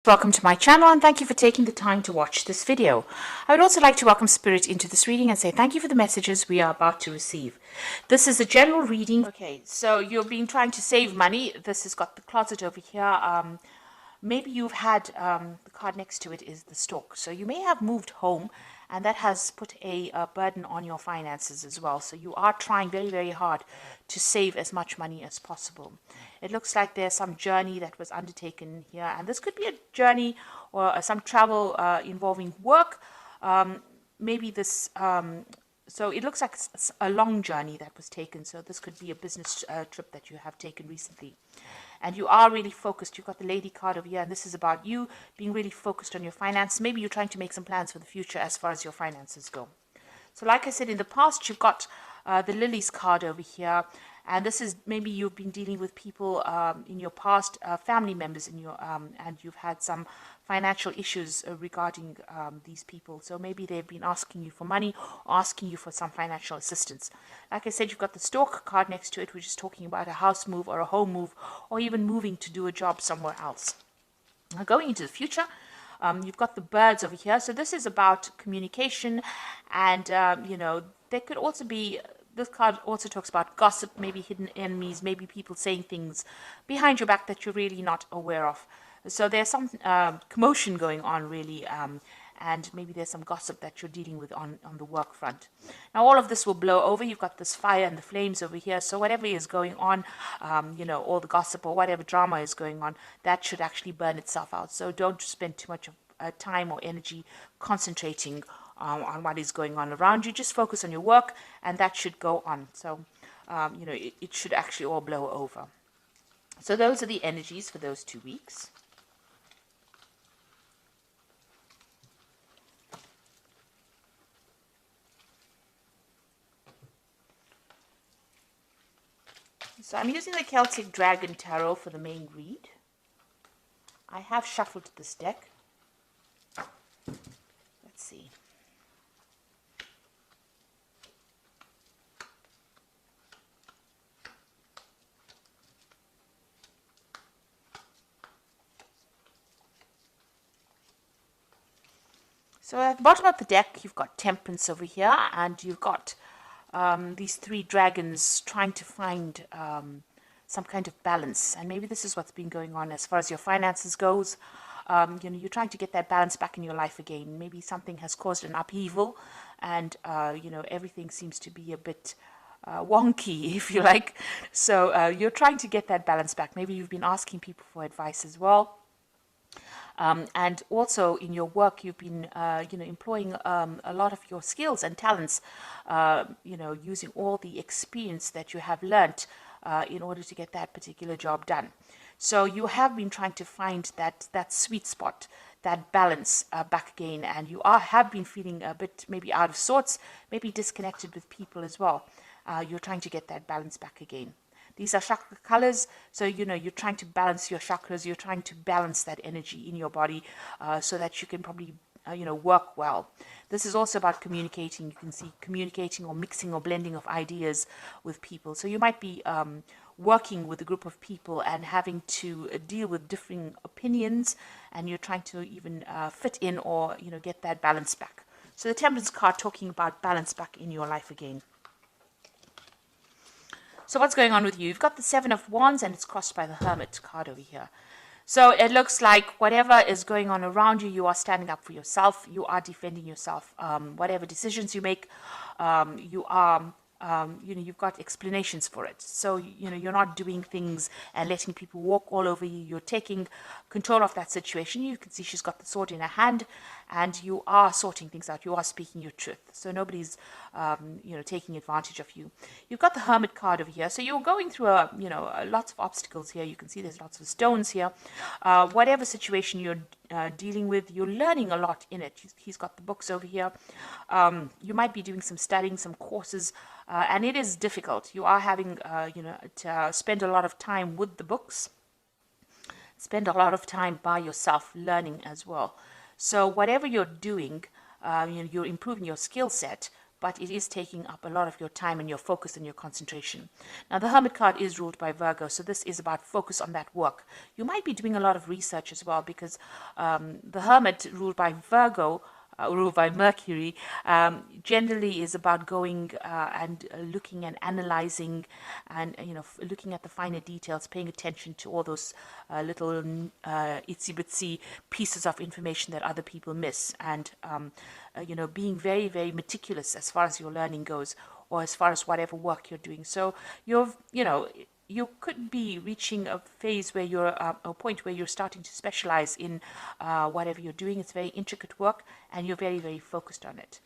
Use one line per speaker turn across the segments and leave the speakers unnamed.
Welcome to my channel and thank you for taking the time to watch this video. I would also like to welcome Spirit into this reading and say thank you for the messages we are about to receive. This is a general reading. Okay, so you've been trying to save money. This has got the closet over here. Maybe you've had the card next to it is the stork. So you may have moved home and that has put a burden on your finances as well. So you are trying very, very hard to save as much money as possible. It looks like there's some journey that was undertaken here. And this could be a journey or some travel involving work. Maybe this... So it looks like a long journey that was taken. So this could be a business trip that you have taken recently. And you are really focused. You've got the lady card over here. And this is about you being really focused on your finance. Maybe you're trying to make some plans for the future as far as your finances go. So like I said, in the past, you've got the lilies card over here. And this is maybe you've been dealing with people in your past, family members in your, and you've had some financial issues regarding these people. So maybe they've been asking you for money or asking you for some financial assistance. Like I said, you've got the stork card next to it, which is talking about a house move or a home move or even moving to do a job somewhere else. Now, going into the future, you've got the birds over here. So this is about communication and, there could also be... This card also talks about gossip, maybe hidden enemies, maybe people saying things behind your back that you're really not aware of. So there's some commotion going on, really, and maybe there's some gossip that you're dealing with on the work front. Now, all of this will blow over. You've got this fire and the flames over here. So whatever is going on, all the gossip or whatever drama is going on, that should actually burn itself out. So don't spend too much of time or energy concentrating on what is going on around you. Just focus on your work and that should go on. So, it should actually all blow over. So those are the energies for those 2 weeks. So I'm using the Celtic Dragon Tarot for the main read. I have shuffled this deck. Let's see. So at the bottom of the deck, you've got Temperance over here, and you've got these 3 dragons trying to find some kind of balance. And maybe this is what's been going on as far as your finances goes. You're trying to get that balance back in your life again. Maybe something has caused an upheaval, and everything seems to be a bit wonky, if you like. So you're trying to get that balance back. Maybe you've been asking people for advice as well. And also in your work, you've been, employing a lot of your skills and talents, using all the experience that you have learnt in order to get that particular job done. So you have been trying to find that sweet spot, that balance back again, and you have been feeling a bit maybe out of sorts, maybe disconnected with people as well. You're trying to get that balance back again. These are chakra colors, so you're trying to balance your chakras. You're trying to balance that energy in your body so that you can probably work well. This is also about communicating. You can see communicating or mixing or blending of ideas with people. So you might be working with a group of people and having to deal with differing opinions, and you're trying to even fit in or get that balance back. So the Temperance card talking about balance back in your life again. So what's going on with you? You've got the 7 of Wands and it's crossed by the Hermit card over here. So it looks like whatever is going on around you, you are standing up for yourself. You are defending yourself. Whatever decisions you make, you are... you've got explanations for it. So, you're not doing things and letting people walk all over you. You're taking control of that situation. You can see she's got the sword in her hand and you are sorting things out. You are speaking your truth. So nobody's, taking advantage of you. You've got the Hermit card over here. So you're going through lots of obstacles here. You can see there's lots of stones here. Whatever situation you're dealing with, you're learning a lot in it. He's got the books over here. You might be doing some studying, some courses, and it is difficult. You are having, to spend a lot of time with the books, spend a lot of time by yourself learning as well. So whatever you're doing, you're improving your skill set, but it is taking up a lot of your time and your focus and your concentration. Now, the Hermit card is ruled by Virgo, so this is about focus on that work. You might be doing a lot of research as well, because the Hermit, ruled by Virgo, ruled by Mercury, generally is about going and looking and analyzing, and looking at the finer details, paying attention to all those little itsy bitsy pieces of information that other people miss, and being very, very meticulous as far as your learning goes, or as far as whatever work you're doing. So you could be reaching a phase where you're a point where you're starting to specialize in whatever you're doing. It's very intricate work, and you're very, very focused on it.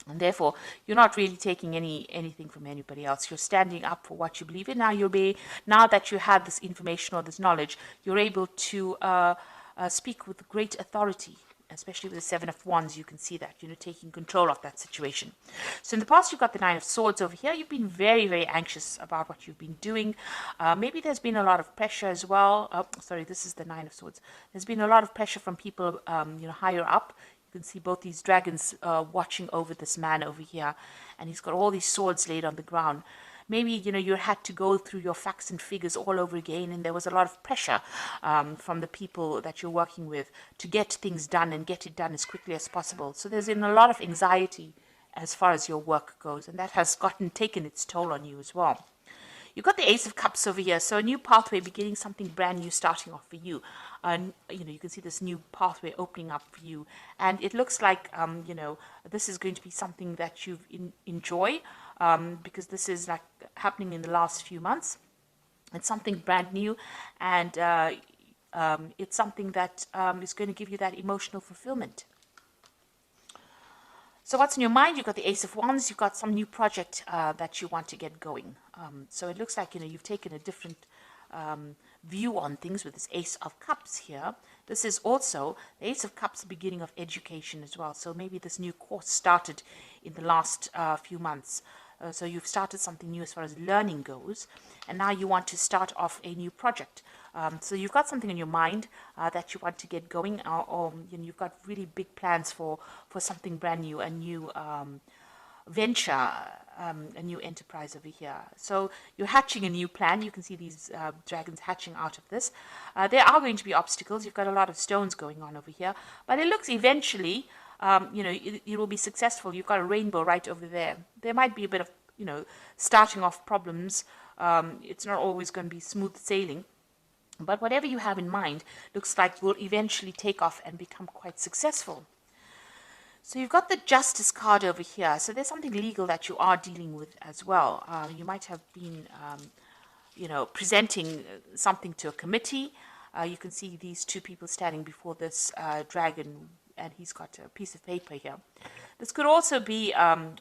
And therefore, you're not really taking anything from anybody else. You're standing up for what you believe in. Now that you have this information or this knowledge, you're able to speak with great authority. Especially with the Seven of Wands, you can see that, taking control of that situation. So in the past, you've got the Nine of Swords over here. You've been very, very anxious about what you've been doing. Maybe there's been a lot of pressure as well. Sorry, this is the Nine of Swords. There's been a lot of pressure from people, higher up. You can see both these dragons watching over this man over here. And he's got all these swords laid on the ground. Maybe, you had to go through your facts and figures all over again, and there was a lot of pressure from the people that you're working with to get things done and get it done as quickly as possible. So there's been a lot of anxiety as far as your work goes, and that has taken its toll on you as well. You've got the Ace of Cups over here, so a new pathway beginning, something brand new starting off for you. You can see this new pathway opening up for you, and it looks like this is going to be something that you enjoy, because this is like happening in the last few months. It's something brand new, and it's something that is going to give you that emotional fulfillment. So what's in your mind? You've got the Ace of Wands. You've got some new project that you want to get going. So it looks like you've taken a different view on things with this Ace of Cups here. This is also the Ace of Cups, beginning of education as well. So maybe this new course started in the last few months. So you've started something new as far as learning goes, and now you want to start off a new project. So you've got something in your mind that you want to get going, or you've got really big plans for something brand new, a new venture, a new enterprise over here. So you're hatching a new plan. You can see these dragons hatching out of this. There are going to be obstacles. You've got a lot of stones going on over here, but it looks eventually it will be successful. You've got a rainbow right over there. There might be a bit of, starting off problems. It's not always going to be smooth sailing, but whatever you have in mind looks like will eventually take off and become quite successful. So you've got the Justice card over here. So there's something legal that you are dealing with as well. You might have been, presenting something to a committee. You can see these two people standing before this dragon, and he's got a piece of paper here. This could also be,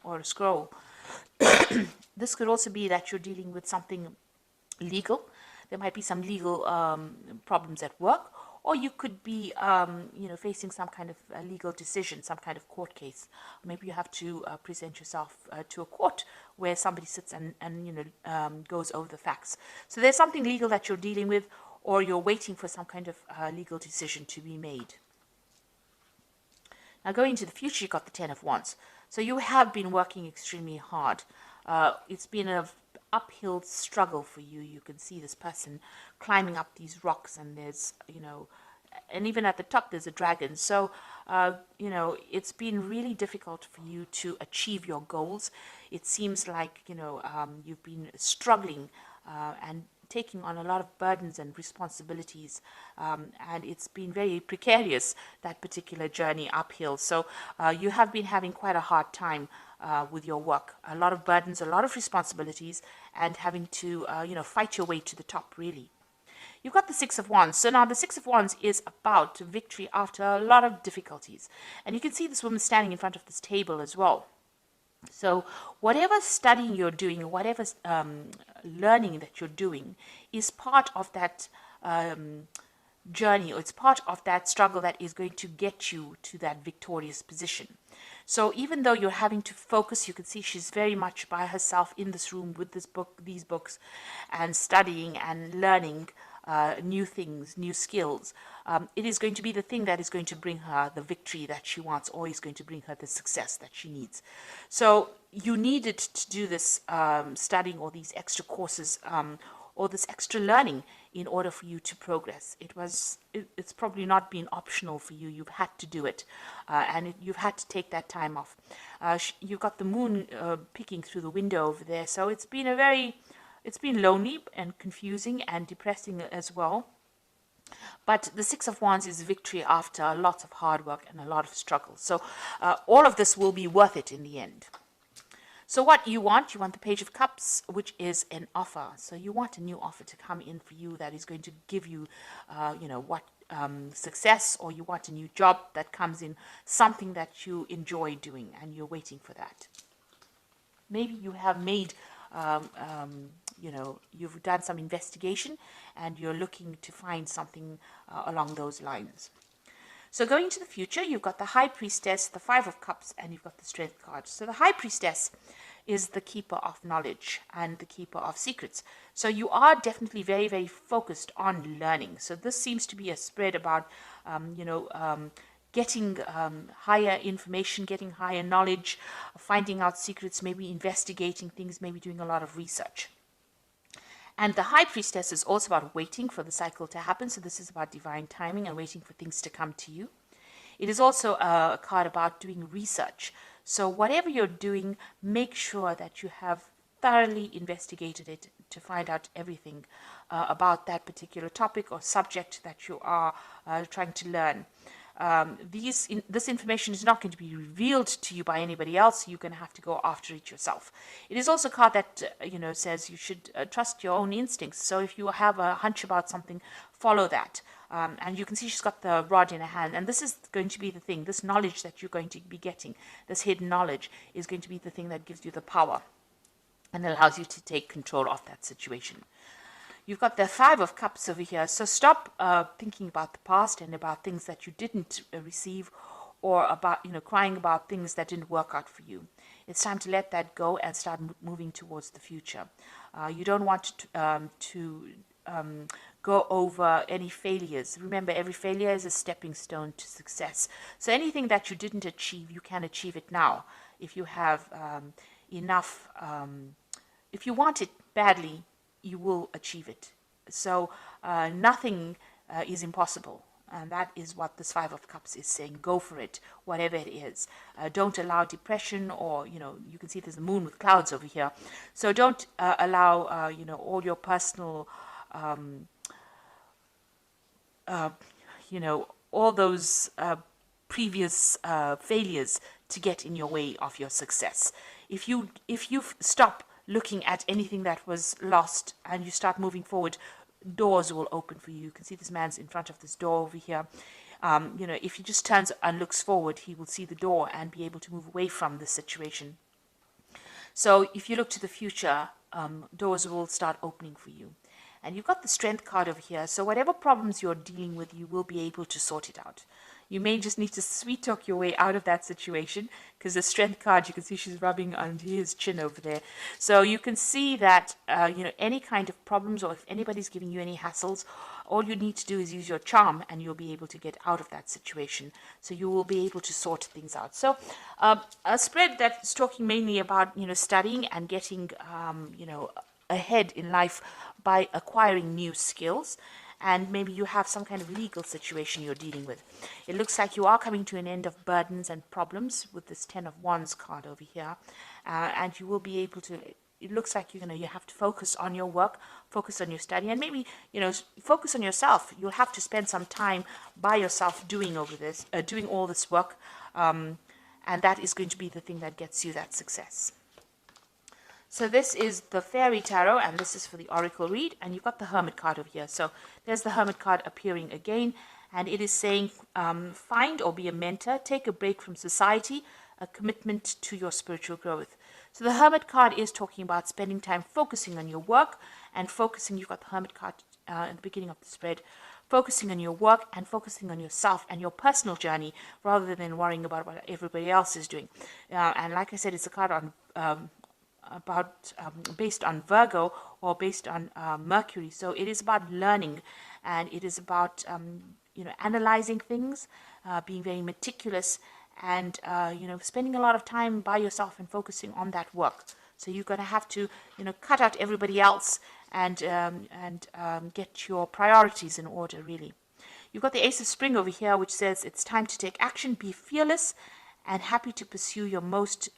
or a scroll. This could also be that you're dealing with something legal. There might be some legal problems at work, or you could be, facing some kind of legal decision, some kind of court case. Maybe you have to present yourself to a court where somebody sits and goes over the facts. So there's something legal that you're dealing with, or you're waiting for some kind of legal decision to be made. Now, going into the future, you've got the Ten of Wands. So you have been working extremely hard. It's been an uphill struggle for you. You can see this person climbing up these rocks, and there's, and even at the top, there's a dragon. So, it's been really difficult for you to achieve your goals. It seems like, you've been struggling and taking on a lot of burdens and responsibilities, and it's been very precarious, that particular journey uphill. So you have been having quite a hard time with your work, a lot of burdens, a lot of responsibilities, and having to fight your way to the top, really. You've got the Six of Wands. So now the Six of Wands is about victory after a lot of difficulties, and you can see this woman standing in front of this table as well. So whatever studying you're doing, whatever learning that you're doing is part of that journey, or it's part of that struggle that is going to get you to that victorious position. So even though you're having to focus, you can see she's very much by herself in this room with these books, and studying and learning new things, new skills. It is going to be the thing that is going to bring her the victory that she wants, or is going to bring her the success that she needs. So you needed to do this studying, or these extra courses, or this extra learning, in order for you to progress. It's probably not been optional for you. You've had to do it, and you've had to take that time off. You've got the moon peeking through the window over there, so it's been lonely and confusing and depressing as well. But the Six of Wands is victory after lots of hard work and a lot of struggle. So all of this will be worth it in the end. So what you want the Page of Cups, which is an offer. So you want a new offer to come in for you that is going to give you, success, or you want a new job that comes in, something that you enjoy doing, and you're waiting for that. Maybe you have made, you've done some investigation, and you're looking to find something along those lines. So going into the future, you've got the High Priestess, the Five of Cups, and you've got the Strength card. So the High Priestess is the keeper of knowledge and the keeper of secrets. So you are definitely very, very focused on learning. So this seems to be a spread about, getting higher information, getting higher knowledge, finding out secrets, maybe investigating things, maybe doing a lot of research. And the High Priestess is also about waiting for the cycle to happen. So this is about divine timing and waiting for things to come to you. It is also a card about doing research. So whatever you're doing, make sure that you have thoroughly investigated it to find out everything about that particular topic or subject that you are trying to learn. This information is not going to be revealed to you by anybody else. You're going to have to go after it yourself. It is also a card that says you should trust your own instincts. So if you have a hunch about something, follow that. And you can see she's got the rod in her hand, and this is going to be the thing. This knowledge that you're going to be getting, this hidden knowledge, is going to be the thing that gives you the power and allows you to take control of that situation. You've got the Five of Cups over here. So stop thinking about the past and about things that you didn't receive, or about, crying about things that didn't work out for you. It's time to let that go and start moving towards the future. You don't want to go over any failures. Remember, every failure is a stepping stone to success. So anything that you didn't achieve, you can achieve it now. If you have enough, if you want it badly, you will achieve it. So nothing is impossible. And that is what this Five of Cups is saying. Go for it, whatever it is. Don't allow depression, or, you can see there's a moon with clouds over here. So don't allow, all your personal, all those previous failures to get in your way of your success. If you stop looking at anything that was lost and you start moving forward, doors will open for you. You can see this man's in front of this door over here. If he just turns and looks forward, he will see the door and be able to move away from this situation. So if you look to the future, doors will start opening for you. And you've got the Strength card over here. So whatever problems you're dealing with, you will be able to sort it out. You may just need to sweet talk your way out of that situation, because the Strength card, you can see she's rubbing under his chin over there. So you can see that, any kind of problems, or if anybody's giving you any hassles, all you need to do is use your charm and you'll be able to get out of that situation. So you will be able to sort things out. So a spread that's talking mainly about, studying and getting, ahead in life by acquiring new skills. And maybe you have some kind of legal situation you're dealing with. It looks like you are coming to an end of burdens and problems with this Ten of Wands card over here. And you will be able to, it looks like you have to focus on your work, focus on your study, and maybe, focus on yourself. You'll have to spend some time by yourself doing all this work. And that is going to be the thing that gets you that success. So this is the Fairy Tarot, and this is for the Oracle read, and you've got the Hermit card over here. So there's the Hermit card appearing again, and it is saying, find or be a mentor, take a break from society, a commitment to your spiritual growth. So the Hermit card is talking about spending time focusing on your work, and focusing, you've got the Hermit card at the beginning of the spread, focusing on your work and focusing on yourself and your personal journey, rather than worrying about what everybody else is doing. And like I said, it's a card on based on Virgo or based on Mercury. So it is about learning, and it is about analyzing things, being very meticulous, and spending a lot of time by yourself and focusing on that work. So you're going to have to cut out everybody else and get your priorities in order, really. You've got the Ace of Spring over here, which says it's time to take action, be fearless, and happy to pursue your most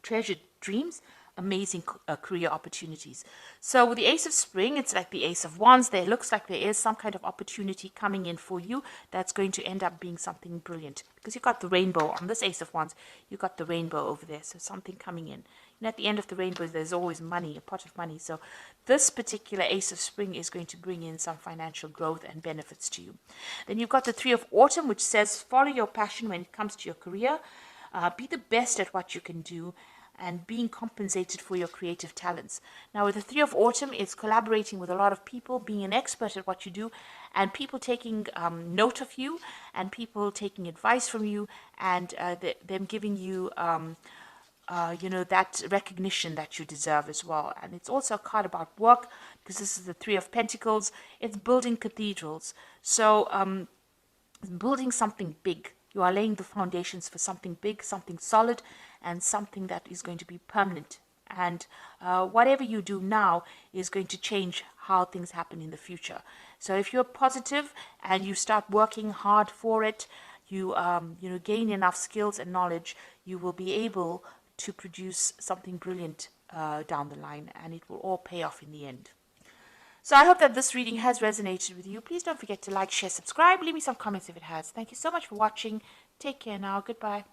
treasured dreams, amazing career opportunities. So with the Ace of Spring, it's like the Ace of Wands. There looks like there is some kind of opportunity coming in for you that's going to end up being something brilliant, because you've got the rainbow on this Ace of Wands. You've got the rainbow over there, so something coming in. And at the end of the rainbow, there's always money, a pot of money. So this particular Ace of Spring is going to bring in some financial growth and benefits to you. Then you've got the Three of Autumn, which says follow your passion when it comes to your career. Be the best at what you can do, and being compensated for your creative talents. Now, with the Three of Autumn, it's collaborating with a lot of people, being an expert at what you do, and people taking note of you, and people taking advice from you, and them giving you, that recognition that you deserve as well. And it's also a card about work, because this is the Three of Pentacles. It's building cathedrals. So, building something big. You are laying the foundations for something big, something solid, and something that is going to be permanent. And whatever you do now is going to change how things happen in the future. So if you're positive and you start working hard for it, you gain enough skills and knowledge, you will be able to produce something brilliant down the line, and it will all pay off in the end. So I hope that this reading has resonated with you. Please don't forget to like, share, subscribe. Leave me some comments if it has. Thank you so much for watching. Take care now. Goodbye.